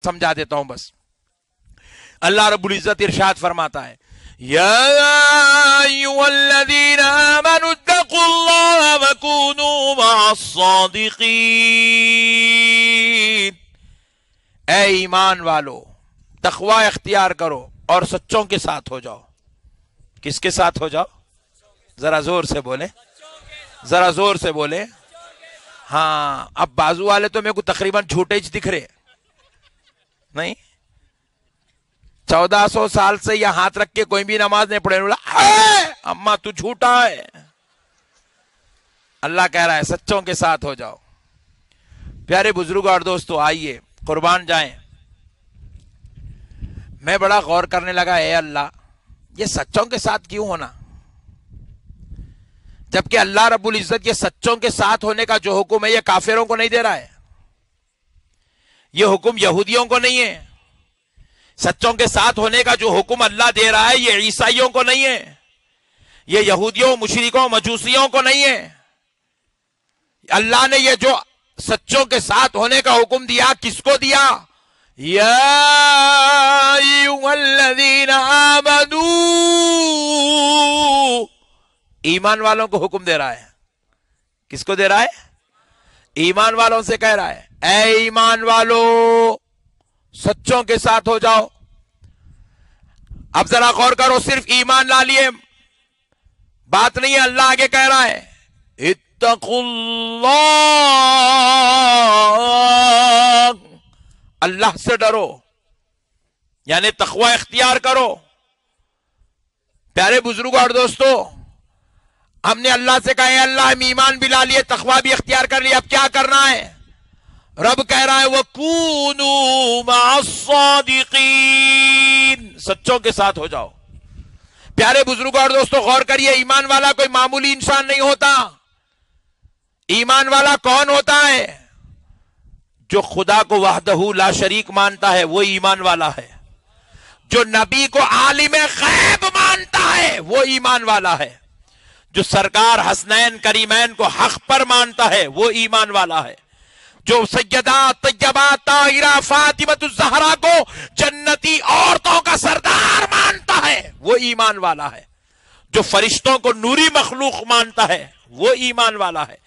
समझा देता हूं बस। अल्लाह रब्बुल इज्जत इरशाद फरमाता है, या अय्युहल्लज़ीना आमनू इत्तक़ुल्लाह व कूनू मअस-सादिक़ीन, ऐ ईमान वालो तक़वा इख्तियार करो और सच्चों के साथ हो जाओ। किसके साथ हो जाओ? जरा जोर से बोले, जरा जोर से बोले। हाँ, अब बाजू वाले तो मेरे को तकरीबन झूठे ही दिख रहे नहीं। 1400 साल से यह हाथ रख के कोई भी नमाज नहीं पढ़े, बोला अम्मा तू झूठा है। अल्लाह कह रहा है सच्चों के साथ हो जाओ। प्यारे बुजुर्ग और दोस्तों, आइए कुर्बान जाएं। मैं बड़ा गौर करने लगा, ए अल्लाह ये सच्चों के साथ क्यों होना, जबकि अल्लाह रब्बुल इज्जत ये सच्चों के साथ होने का जो हुक्म है ये काफिरों को नहीं दे रहा है, ये हुक्म यहूदियों को नहीं है। सच्चों के साथ होने का जो हुक्म अल्लाह दे रहा है ये ईसाइयों को नहीं है, ये यहूदियों मुशरिकों मजूसियों को नहीं है। अल्लाह ने ये जो सच्चों के साथ होने का हुक्म दिया किसको दिया? या अय्युहल्लज़ीना आमनू, ईमान वालों को हुक्म दे रहा है। किसको दे रहा है? ईमान वालों से कह रहा है, ऐ ईमान वालों सच्चों के साथ हो जाओ। अब जरा गौर करो, सिर्फ ईमान ला लिए बात नहीं है। अल्लाह आगे कह रहा है इत्तक़ुल्लाह, अल्लाह से डरो, यानी तक़वा इख्तियार करो। प्यारे बुजुर्गों और दोस्तों, हमने अल्लाह से कहा है अल्लाह हम ईमान भी ला लिए, तक़वा भी इख्तियार कर लिया, अब क्या करना है? रब कह रहा है वकूनू मअस-सादिक़ीन, सच्चों के साथ हो जाओ। प्यारे बुजुर्गों और दोस्तों गौर करिए, ईमान वाला कोई मामूली इंसान नहीं होता। ईमान वाला कौन होता है? जो खुदा को वहदहू ला शरीक मानता है वो ईमान वाला है। जो नबी को आलिम गैब मानता है वो ईमान वाला है। जो सरकार हसनैन करीमैन को हक पर मानता है वो ईमान वाला है। जो सैयदा तैयबा ताहिरा फातिमतुज़ ज़हरा को जन्नती औरतों का सरदार मानता है वो ईमान वाला है। जो फरिश्तों को नूरी मखलूक मानता है वो ईमान वाला है।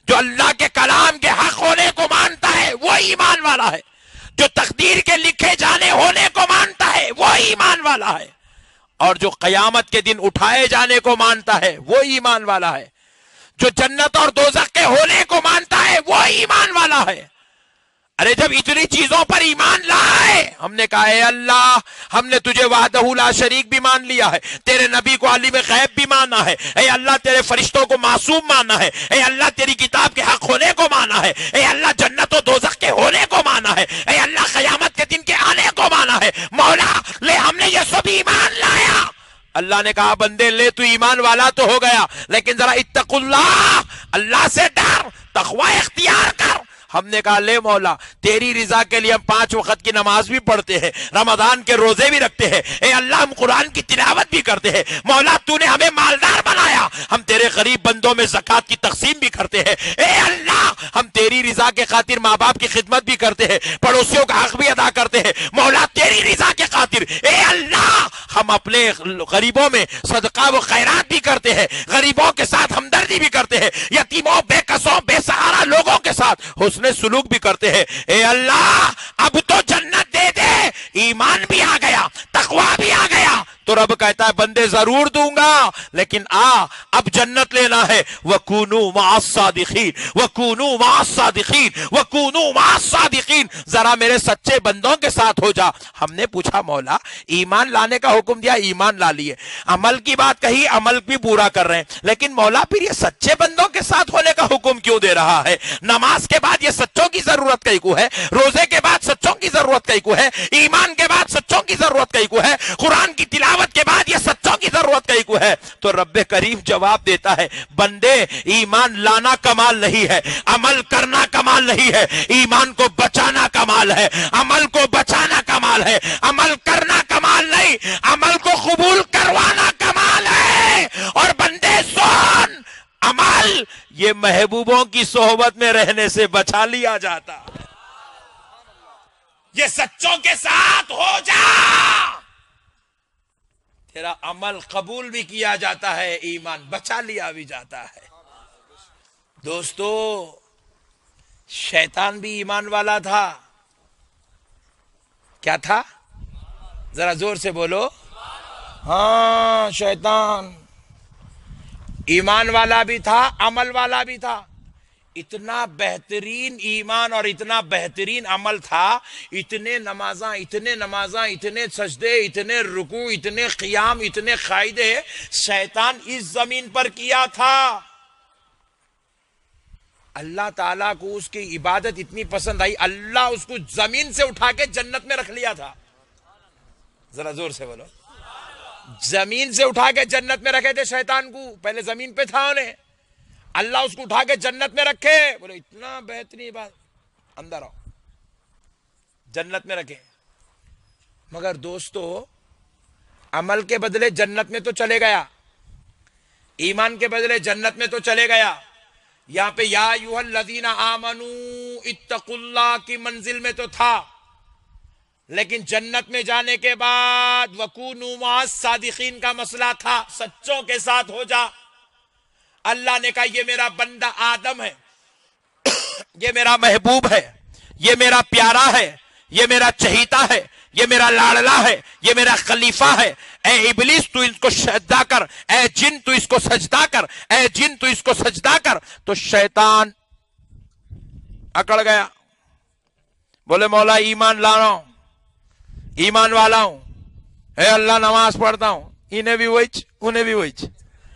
जो अल्लाह के कलाम के हक होने को मानता है वो ईमान वाला है। जो तकदीर के लिखे जाने होने को मानता है वो ईमान वाला है। और जो कयामत के दिन उठाए जाने को मानता है वो ईमान वाला है। जो जन्नत और दोज़ख के होने को मानता है वो ईमान वाला है। अरे जब इतनी चीजों पर ईमान लाए, हमने कहा है अल्लाह हमने तुझे वहदहू ला शरीक भी मान लिया है, तेरे नबी को आलिम गैब भी माना है, ऐ अल्लाह तेरे फरिश्तों को मासूम माना है, ऐ अल्लाह तेरी किताब के हक होने को माना है, ऐ अल्लाह जन्नत और दोज़ख के होने को माना है, ऐ अल्लाह क़यामत के दिन के आने को माना है। मौला ले हमने ये सब ईमान लाया। अल्लाह ने कहा बंदे ले तू ईमान वाला तो हो गया, लेकिन जरा इत्तक़ुल्लाह, अल्लाह से डर, तक़वा इख्तियार कर। हमने कहा ले मौला तेरी रिजा के लिए हम 5 वक्त की नमाज भी पढ़ते हैं, रमजान के रोजे भी रखते हैं, ए अल्लाह हम कुरान की तिलावत भी करते हैं। मौला तूने हमें मालदार बनाया, हम तेरे गरीब बंदों में ज़कात की तकसीम भी करते हैं। ए अल्लाह हम तेरी रिजा के खातिर माँ बाप की खिदमत भी करते हैं, पड़ोसियों का हक भी अदा करते हैं। मौला तेरी रिजा के खातिर ए अल्लाह हम अपने गरीबों में सदका व खैरात भी करते हैं, गरीबों के साथ हमदर्दी भी करते हैं, यतीमों बेकसों बेसहारा लोगों के साथ हुस्न सुलूक भी करते हैं। ए अल्लाह अब तो जन्नत दे दे, ईमान भी आ गया, तकवा भी आ गया। तो रब कहता है बंदे जरूर दूंगा, लेकिन अब जन्नत लेना है। वकूनू मअस-सादिक़ीन, वकूनू मअस-सादिक़ीन, वकूनू मअस-सादिक़ीन, जरा मेरे सच्चे बंदों के साथ हो जा। हमने पूछा मौला ईमान लाने का हुक्म दिया, ईमान ला लिए, अमल की बात कही, अमल भी पूरा कर रहे हैं, लेकिन मौला फिर ये सच्चे बंदों के साथ होने का हुक्म क्यों दे रहा है? नमाज के बाद ये सच्चों की जरूरत कई को है, रोजे के बाद सच्चों की जरूरत कई को है, ईमान के बाद सच्चों की जरूरत कई को है, कुरान की तिलावत के बाद ये सच्चों की जरूरत कई को है। तो रब्बे करीम जवाब देता है बंदे ईमान लाना कमाल नहीं है, अमल करना कमाल नहीं है, ईमान को बचाना कमाल है, अमल को बचाना कमाल है, अमल करना कमाल नहीं, अमल को कबूल करवाना कमाल है। और बंदे सुन, अमल ये महबूबों की सोहबत में रहने से बचा लिया जाता। یہ سچوں کے ساتھ ہو جا، تیرا عمل قبول بھی کیا جاتا ہے، ایمان بچا لیا بھی جاتا ہے۔ دوستو شیطان بھی ایمان والا تھا، کیا تھا؟ ذرا زور سے بولو۔ ہاں، شیطان ایمان والا بھی تھا، عمل والا بھی تھا۔ اتنا بہترین ایمان اور اتنا بہترین عمل تھا، اتنے نمازاں، اتنے سجدے، اتنے رکوع، اتنے قیام، اتنے قاعدے شیطان اس زمین پر کیا تھا۔ اللہ تعالیٰ کو اس کی عبادت اتنی پسند آئی، اللہ اس کو زمین سے اٹھا کے جنت میں رکھ لیا تھا۔ ذرا زور سے بولو۔ زمین سے اٹھا کے جنت میں رکھے تھے شیطان کو، پہلے زمین پہ تھا انہیں، اللہ اس کو اٹھا کے جنت میں رکھے، بولے اتنا بہترین بات، اندر آؤ، جنت میں رکھے۔ مگر دوستو عمل کے بدلے جنت میں تو چلے گیا، ایمان کے بدلے جنت میں تو چلے گیا۔ یہاں پہ یا ایھا الذین آمنوا اتقوا اللہ کی منزل میں تو تھا، لیکن جنت میں جانے کے بعد وکونوا مع الصادقین کا مسئلہ تھا، سچوں کے ساتھ ہو جا۔ اللہ نے کہا یہ میرا بندہ آدم ہے، یہ میرا محبوب ہے، یہ میرا پیارا ہے، یہ میرا چہیتا ہے، یہ میرا لاڈلا ہے، یہ میرا خلیفہ ہے۔ اے ابلیس تو اس کو سجدہ کر، اے جن تو اس کو سجدہ کر، اے جن تو اس کو سجدہ کر۔ تو شیطان اکڑ گیا، بولے مولا ایمان لا رہا ہوں، ایمان والا ہوں، اے اللہ نماز پڑھتا ہوں، انہیں بھی وہی انہیں بھی وہی،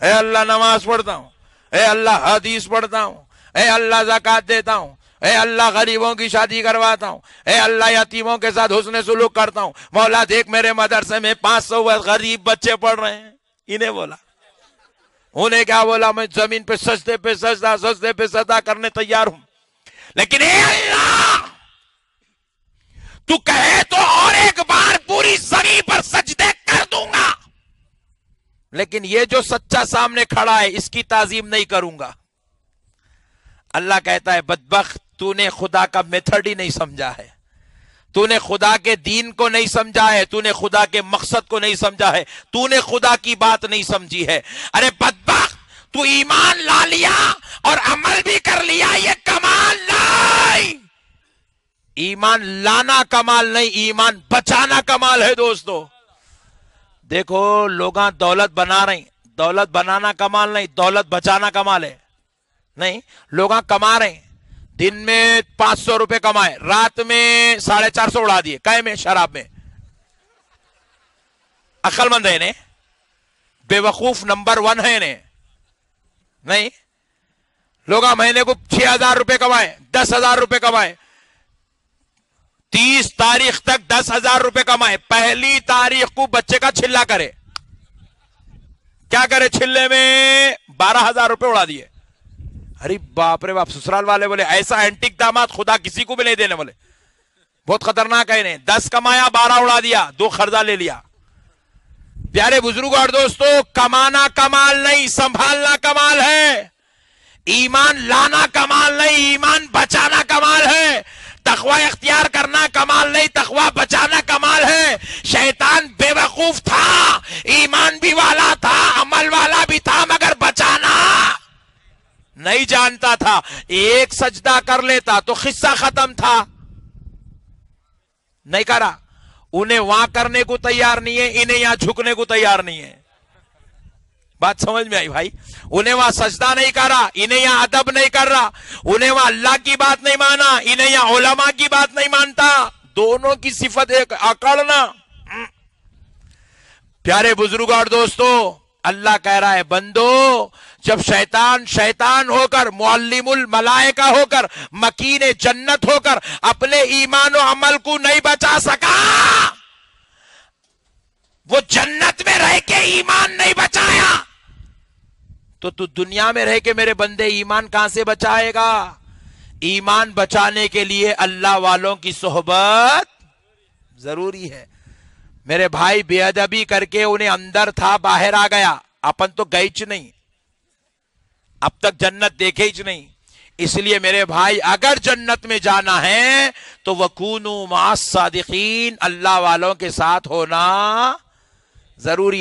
اے اللہ نماز پڑھتا ہوں، اے اللہ حدیث پڑھتا ہوں، اے اللہ زکوٰۃ دیتا ہوں، اے اللہ غریبوں کی شادی کرواتا ہوں، اے اللہ یتیموں کے ساتھ حسن سلوک کرتا ہوں، مولا دیکھ میرے مدرسے میں 500 غریب بچے پڑھ رہے ہیں۔ انہیں بولا، انہیں کیا بولا؟ میں زمین پہ سجدے پہ سجدہ کرنے تیار ہوں، لیکن اے اللہ تو کہے تو اور ایک بار پوری زمین پر سجدے کر دوں گا، لیکن یہ جو سچا سامنے کھڑا ہے اس کی تعظیم نہیں کروں گا۔ اللہ کہتا ہے بدبخت، تو نے خدا کا میتھڈ ہی نہیں سمجھا ہے، تو نے خدا کے دین کو نہیں سمجھا ہے، تو نے خدا کے مقصد کو نہیں سمجھا ہے، تو نے خدا کی بات نہیں سمجھی ہے۔ ارے بدبخت، تو ایمان لا لیا اور عمل بھی کر لیا، یہ کمال نہیں۔ ایمان لانا کمال نہیں، ایمان بچانا کمال ہے۔ دوستو دیکھو لوگاں دولت بنا رہے ہیں، دولت بنانا کمال نہیں، دولت بچانا کمال ہے۔ نہیں، لوگاں کما رہے ہیں، دن میں 500 روپے کمائے، رات میں 450 اڑا دیے، کہے میں شراب میں۔ عقل مند ہے نے، بے وقوف نمبر 1 ہے نے۔ نہیں، لوگاں مہینے کو 6000 روپے کمائے، 10,000 روپے کمائے، 30 تاریخ تک 10,000 روپے کمائے، پہلی تاریخ کو بچے کا چھلا کرے، کیا کرے؟ چھلے میں 12,000 روپے اڑا دیے۔ ارے باپ رے باپ، سسرال والے بولے ایسا اینٹک داماد خدا کسی کو بھی نہیں دینے، بولے بہت خطرناک ہے انہیں۔ 10 کمایا، 12 اڑا دیا، 2 قرضہ لے لیا۔ پیارے بزرگوں اور دوستو، کمانا کمال نہیں، سنبھالنا کمال ہے۔ ایمان لانا کمال نہیں، ایمان بچانا کمال ہے۔ تقوی اختیار کرنا کمال نہیں، تقوی بچانا کمال ہے۔ شیطان بے وقوف تھا، ایمان بھی والا تھا، عمل والا بھی تھا، مگر بچانا نہیں جانتا تھا۔ ایک سجدہ کر لیتا تو قصہ ختم تھا، نہیں کرا۔ انہیں وہاں کرنے کو تیار نہیں ہے، انہیں یہاں جھکنے کو تیار نہیں ہے۔ بات سمجھ میں آئی بھائی؟ انہیں وہاں سجدہ نہیں کرا، انہیں یہاں ادب نہیں کر رہا، انہیں وہاں اللہ کی بات نہیں مانا، انہیں یہاں علماء کی بات نہیں مانتا۔ دونوں کی صفت ایک، اکڑنا۔ پیارے بزرگ اور دوستو، اللہ کہہ رہا ہے بندو، جب شیطان ہو کر، معلم الملائکہ ہو کر، مکین جنت ہو کر اپنے ایمان و عمل کو نہیں بچا سکا، وہ جنت میں رہ کے ایمان نہیں بچایا، تو دنیا میں رہ کے میرے بندے ایمان کہاں سے بچائے گا؟ ایمان بچانے کے لیے اللہ والوں کی صحبت ضروری ہے۔ میرے بھائی بے ادبی کر کے انہیں اندر تھا، باہر آ گیا، اپن تو گئیچ نہیں، اب تک جنت دیکھے ہی نہیں۔ इसलिए मेरे भाई अगर जन्नत में जाना है तो वकूनु मअस सादिकीन, अल्लाह वालों के साथ होना जरूरी